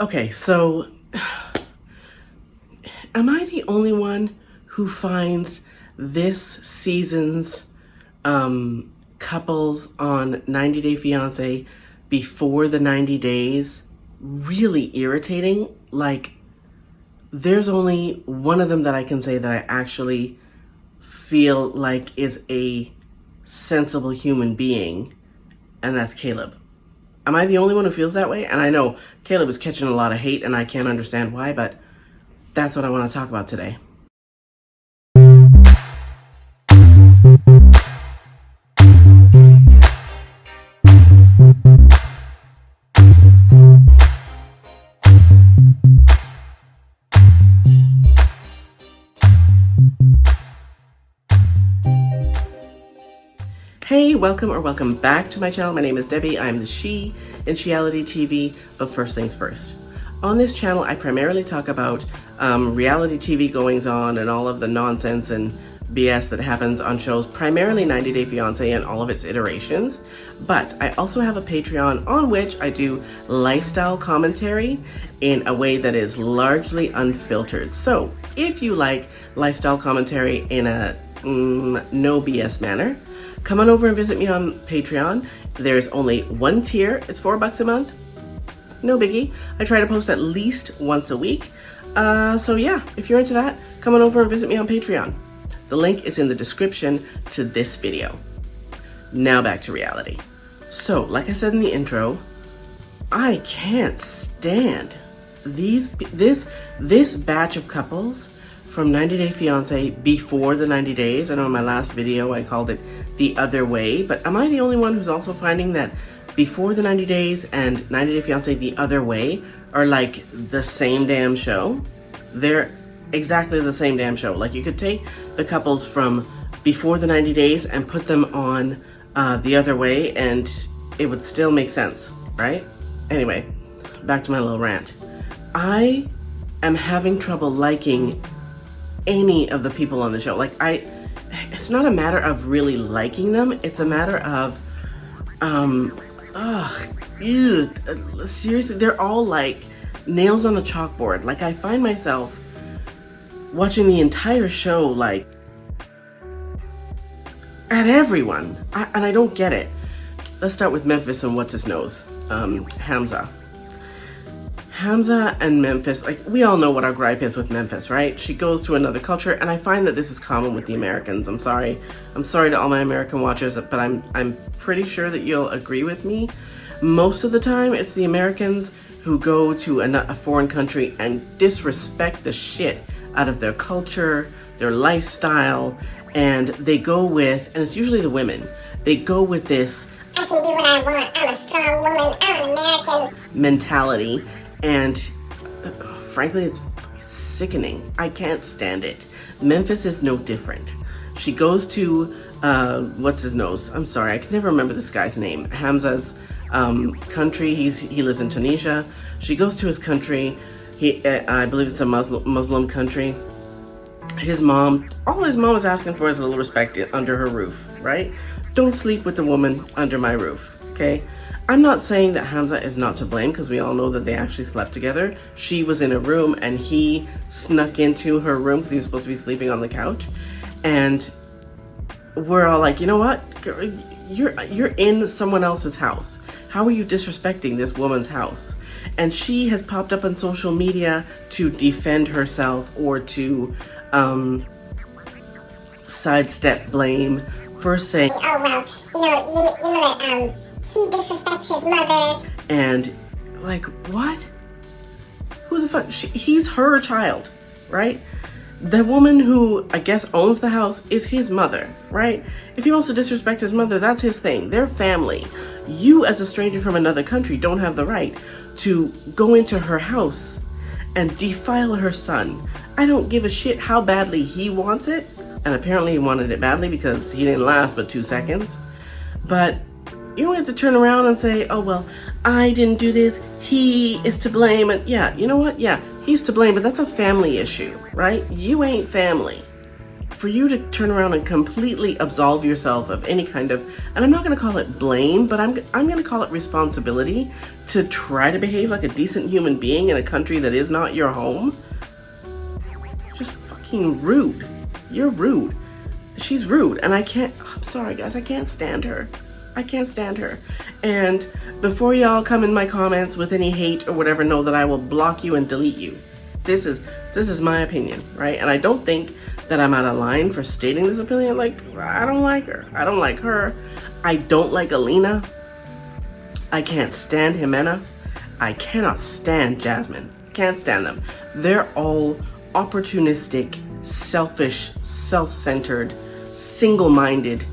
Okay, so am I the only one who finds this season's couples on 90 Day Fiance before the 90 days really irritating? Like, there's only one of them that I can say that I actually feel like is a sensible human being, and that's Caleb. Am I the only one who feels that way? And I know Caleb is catching a lot of hate and I can't understand why, but that's what I want to talk about today. Hey, welcome back to my channel. My name is Debbie. I'm the she in Sheality TV, but first things first. On this channel, I primarily talk about reality TV goings on and all of the nonsense and BS that happens on shows, primarily 90 Day Fiance and all of its iterations. But I also have a Patreon on which I do lifestyle commentary in a way that is largely unfiltered. So if you like lifestyle commentary in a no BS manner, come on over and visit me on Patreon. There's only one tier. It's $4 a month. No biggie. I try to post at least once a week. So yeah, if you're into that, come on over and visit me on Patreon. The link is in the description to this video. Now back to reality. So, like I said in the intro, I can't stand this batch of couples from 90 Day Fiance before the 90 days. I know in my last video I called it the other way, but am I the only one who's also finding that before the 90 days and 90 Day Fiance the other way are like the same damn show? They're exactly the same damn show. Like, you could take the couples from before the 90 days and put them on the other way and it would still make sense, right? Anyway, back to my little rant. I am having trouble liking any of the people on the show. Like, it's not a matter of really liking them. It's a matter of, seriously, they're all like nails on a chalkboard. Like, I find myself watching the entire show, like, at everyone. And I don't get it. Let's start with Memphis and what's his nose, Hamza and Memphis. Like, we all know what our gripe is with Memphis, right? She goes to another culture, and I find that this is common with the Americans. I'm sorry to all my American watchers, but I'm pretty sure that you'll agree with me. Most of the time, it's the Americans who go to a foreign country and disrespect the shit out of their culture, their lifestyle, and they go with, and it's usually the women, they go with this "I can do what I want, I'm a strong woman, I'm an American" mentality. And frankly, it's sickening. I can't stand it. Memphis is no different. She goes to, what's his nose? I'm sorry, I can never remember this guy's name. Hamza's country, he lives in Tunisia. She goes to his country. I believe it's a Muslim country. All his mom is asking for is a little respect under her roof, right? Don't sleep with the woman under my roof, okay? I'm not saying that Hamza is not to blame, because we all know that they actually slept together. She was in a room and he snuck into her room because he was supposed to be sleeping on the couch. And we're all like, you know what? You're in someone else's house. How are you disrespecting this woman's house? And she has popped up on social media to defend herself or to sidestep blame for saying, oh, well, you know that, he disrespects his mother. And like, what? Who the fuck? He's her child, right? The woman who, I guess, owns the house is his mother, right? If he wants to disrespect his mother, that's his thing. They're family. You, as a stranger from another country, don't have the right to go into her house and defile her son. I don't give a shit how badly he wants it. And apparently he wanted it badly because he didn't last but 2 seconds. But you don't have to turn around and say, oh, well, I didn't do this, he is to blame. And yeah, you know what? Yeah, he's to blame, but that's a family issue, right? You ain't family. for you to turn around and completely absolve yourself of any kind of, and I'm not going to call it blame, but I'm going to call it responsibility to try to behave like a decent human being in a country that is not your home. Just fucking rude. You're rude. She's rude, and I'm sorry guys, I can't stand her. I can't stand her. And before y'all come in my comments with any hate or whatever, know that I will block you and delete you. This is my opinion, right? And I don't think that I'm out of line for stating this opinion. Like, I don't like her. I don't like her. I don't like Alina. I can't stand Jimena. I cannot stand Jasmine. Can't stand them. They're all opportunistic, selfish, self-centered, single-minded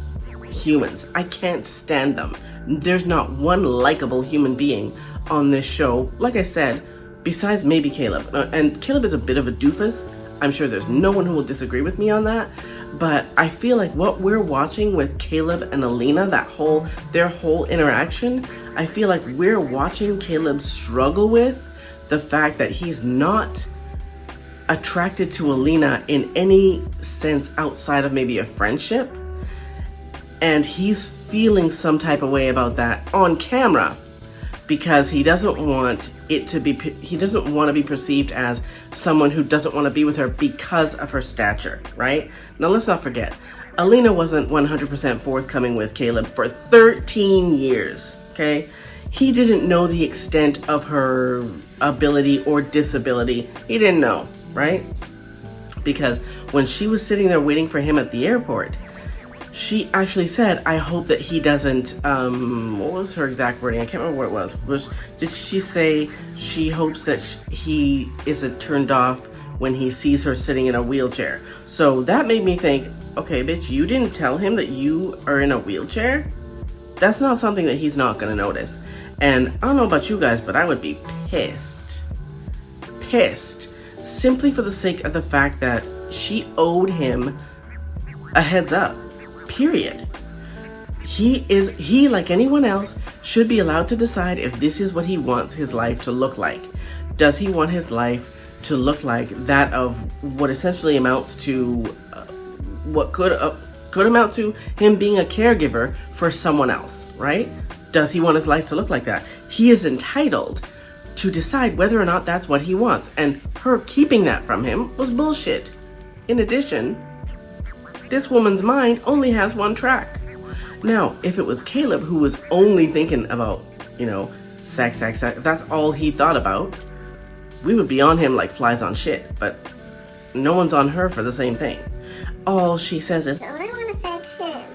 humans. I can't stand them. There's not one likable human being on this show, like I said, besides maybe Caleb. And Caleb is a bit of a doofus. I'm sure there's no one who will disagree with me on that. But I feel like what we're watching with Caleb and Alina, their whole interaction, I feel like we're watching Caleb struggle with the fact that he's not attracted to Alina in any sense outside of maybe a friendship. And he's feeling some type of way about that on camera because he doesn't want to be perceived as someone who doesn't want to be with her because of her stature, right? Now let's not forget, Alina wasn't 100% forthcoming with Caleb for 13 years, okay? He didn't know the extent of her ability or disability. He didn't know, right? Because when she was sitting there waiting for him at the airport, she actually said, I hope that he doesn't, what was her exact wording? I can't remember what it was. Did she say she hopes that he isn't turned off when he sees her sitting in a wheelchair? So that made me think, okay, bitch, you didn't tell him that you are in a wheelchair? That's not something that he's not going to notice. And I don't know about you guys, but I would be pissed. Pissed. Simply for the sake of the fact that she owed him a heads up. Period. He, like anyone else, should be allowed to decide if this is what he wants his life to look like. Does he want his life to look like that of what essentially amounts to what could amount to him being a caregiver for someone else, right? Does he want his life to look like that? He is entitled to decide whether or not that's what he wants. And her keeping that from him was bullshit. In addition, this woman's mind only has one track. Now, if it was Caleb who was only thinking about, sex, if that's all he thought about, we would be on him like flies on shit. But no one's on her for the same thing. All she says is, I want affection.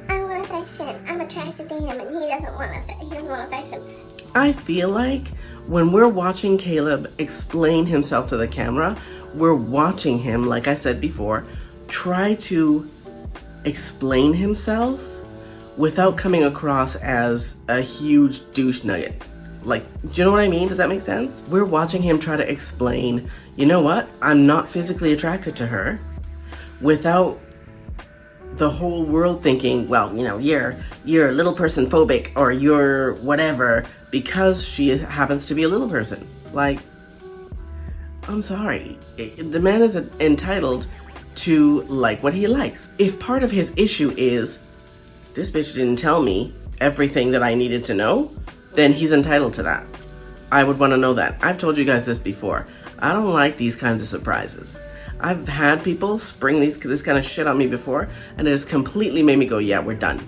I want affection. I'm attracted to him and he doesn't want affection. I feel like when we're watching Caleb explain himself to the camera, we're watching him, like I said before, try to explain himself without coming across as a huge douche nugget. Like, do you know what I mean? Does that make sense? We're watching him try to explain, you know what? I'm not physically attracted to her, without the whole world thinking, well, you're a little person phobic or you're whatever because she happens to be a little person. Like, I'm sorry. The man is entitled to like what he likes. If part of his issue is, this bitch didn't tell me everything that I needed to know, then he's entitled to that. I would want to know that. I've told you guys this before. I don't like these kinds of surprises. I've had people spring this kind of shit on me before, and it has completely made me go, yeah, we're done.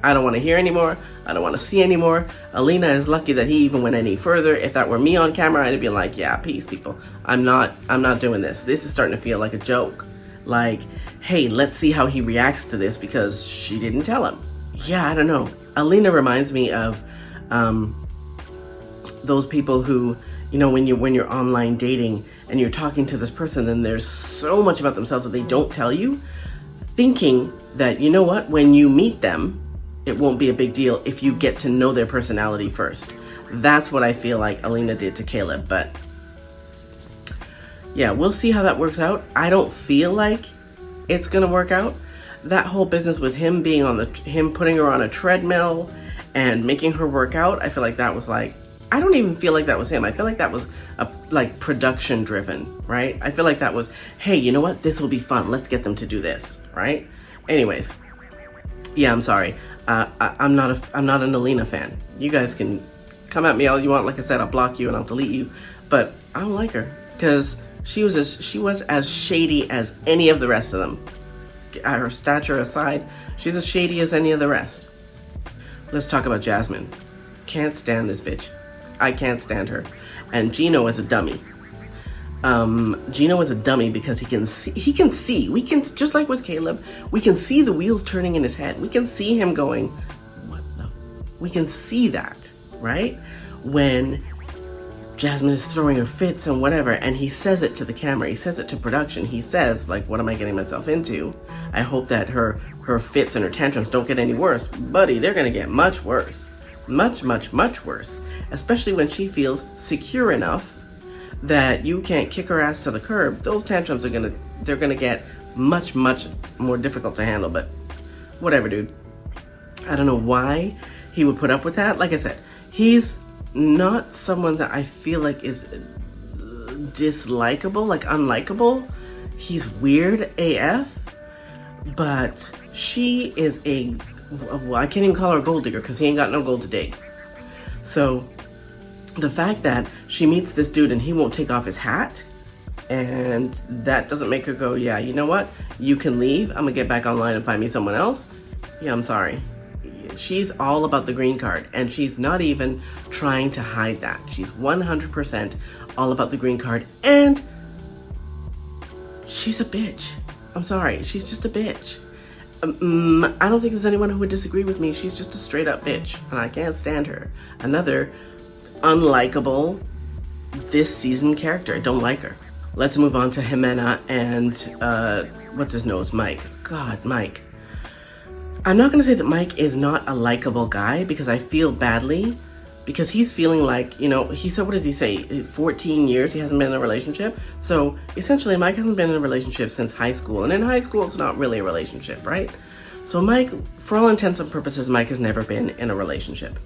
I don't want to hear anymore. I don't want to see anymore. Alina is lucky that he even went any further. If that were me on camera, I'd be like, yeah, peace, people. I'm not doing this. This is starting to feel like a joke. Like, hey, let's see how he reacts to this because she didn't tell him. Yeah, I don't know. Alina reminds me of those people who, when you're online dating and you're talking to this person and there's so much about themselves that they don't tell you, thinking that, you know what, when you meet them, it won't be a big deal if you get to know their personality first. That's what I feel like Alina did to Caleb, but yeah, we'll see how that works out. I don't feel like it's gonna work out. That whole business with him being him putting her on a treadmill and making her work out, I feel like that was like, I don't even feel like that was him. I feel like that was production driven, right? I feel like that was, hey, you know what? This will be fun. Let's get them to do this, right? right? Anyways, yeah, I'm sorry. I'm not an Alina fan. You guys can come at me all you want. Like I said, I'll block you and I'll delete you. But I don't like her because she was as shady as any of the rest of them. Her stature aside, she's as shady as any of the rest. Let's talk about Jasmine. Can't stand this bitch. I can't stand her. And Gino is a dummy. Gino is a dummy because he can see. We can, just like with Caleb, we can see the wheels turning in his head. We can see him going, what the? We can see that, right? When Jasmine is throwing her fits and whatever, and he says it to the camera, he says it to production, he says, like, what am I getting myself into? I hope that her fits and her tantrums don't get any worse. Buddy, they're gonna get much worse. Much, much, much worse. Especially when she feels secure enough that you can't kick her ass to the curb. Those tantrums they're gonna get much, much more difficult to handle, but whatever, dude. I don't know why he would put up with that. Like I said, he's not someone that I feel like is dislikable, like unlikable. He's weird AF, but she is well, I can't even call her a gold digger because he ain't got no gold to dig. So the fact that she meets this dude and he won't take off his hat, and that doesn't make her go, yeah, you know what? You can leave. I'm gonna get back online and find me someone else. Yeah, I'm sorry. She's all about the green card, and she's not even trying to hide that. She's 100% all about the green card, and she's a bitch. I'm sorry. She's just a bitch. I don't think there's anyone who would disagree with me. She's just a straight up bitch, and I can't stand her. Another unlikable this season character. I don't like her. Let's move on to Jimena and what's his nose? Mike. God, Mike. I'm not gonna say that Mike is not a likable guy because I feel badly because he's feeling like, you know, he said, what does he say? 14 years he hasn't been in a relationship. So essentially Mike hasn't been in a relationship since high school. And in high school, it's not really a relationship, right? So Mike, for all intents and purposes, Mike has never been in a relationship.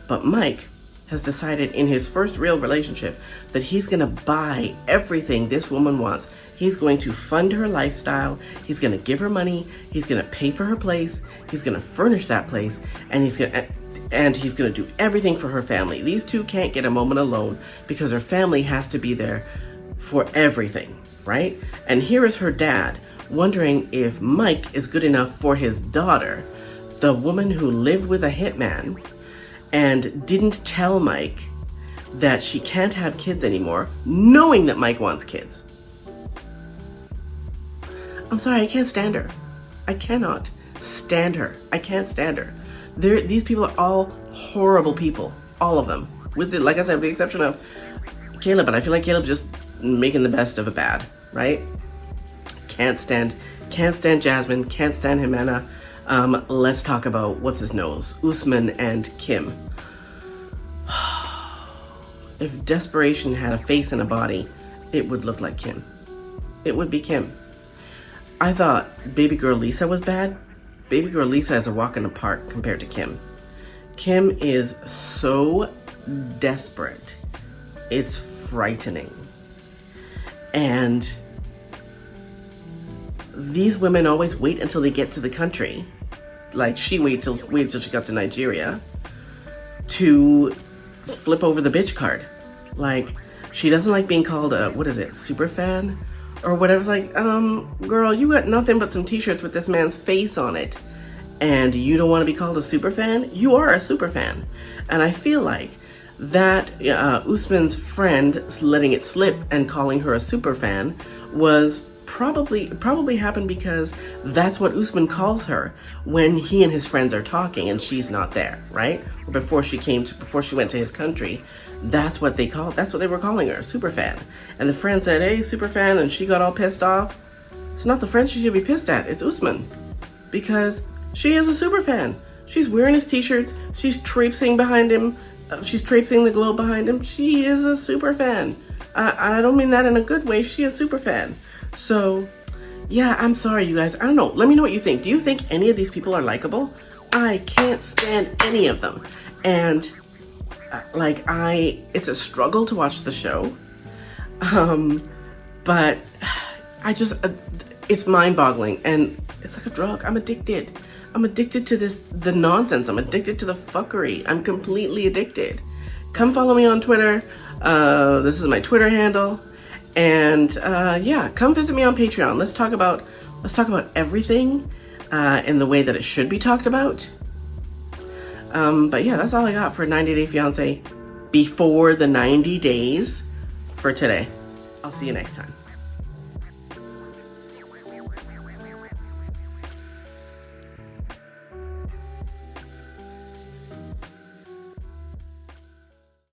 But Mike has decided in his first real relationship that he's gonna buy everything this woman wants. He's going to fund her lifestyle. He's gonna give her money. He's gonna pay for her place. He's gonna furnish that place, and he's gonna do everything for her family. These two can't get a moment alone because her family has to be there for everything, right? And here is her dad wondering if Mike is good enough for his daughter, the woman who lived with a hitman and didn't tell Mike that she can't have kids anymore, knowing that Mike wants kids. I'm sorry, I can't stand her. I cannot stand her. I can't stand her. These people are all horrible people, all of them. Like I said, with the exception of Caleb, but I feel like Caleb's just making the best of a bad, right? Can't stand Jasmine, can't stand Jimena. Let's talk about what's his nose, Usman and Kim. If desperation had a face and a body, it would look like Kim. It would be Kim. I thought baby girl Lisa was bad. Baby girl Lisa is a walk in the park compared to Kim. Kim is so desperate. It's frightening. And these women always wait until they get to the country. Like she waits till she got to Nigeria to flip over the bitch card. Like she doesn't like being called a, what is it, super fan? Or whatever. Like, girl, you got nothing but some t-shirts with this man's face on it. And you don't want to be called a super fan? You are a super fan. And I feel like that Usman's friend letting it slip and calling her a super fan was probably happened because that's what Usman calls her when he and his friends are talking and she's not there, right? Or before she went to his country. That's what they were calling her, super fan. And the friend said, hey, super fan, and she got all pissed off. It's not the friend she should be pissed at, it's Usman. Because she is a super fan. She's wearing his t-shirts, she's traipsing behind him, she's traipsing the globe behind him. She is a super fan. I don't mean that in a good way, she is a super fan. So, yeah, I'm sorry, you guys. I don't know, let me know what you think. Do you think any of these people are likable? I can't stand any of them. And it's a struggle to watch the show, but it's mind-boggling. And It's like a drug. I'm addicted. I'm addicted to the nonsense. I'm addicted to the fuckery. I'm completely addicted. Come follow me on Twitter. This is my Twitter handle. And yeah, come visit me on Patreon. Let's talk about everything in the way that it should be talked about. But yeah, that's all I got for 90 Day Fiance before the 90 days for today. I'll see you next time.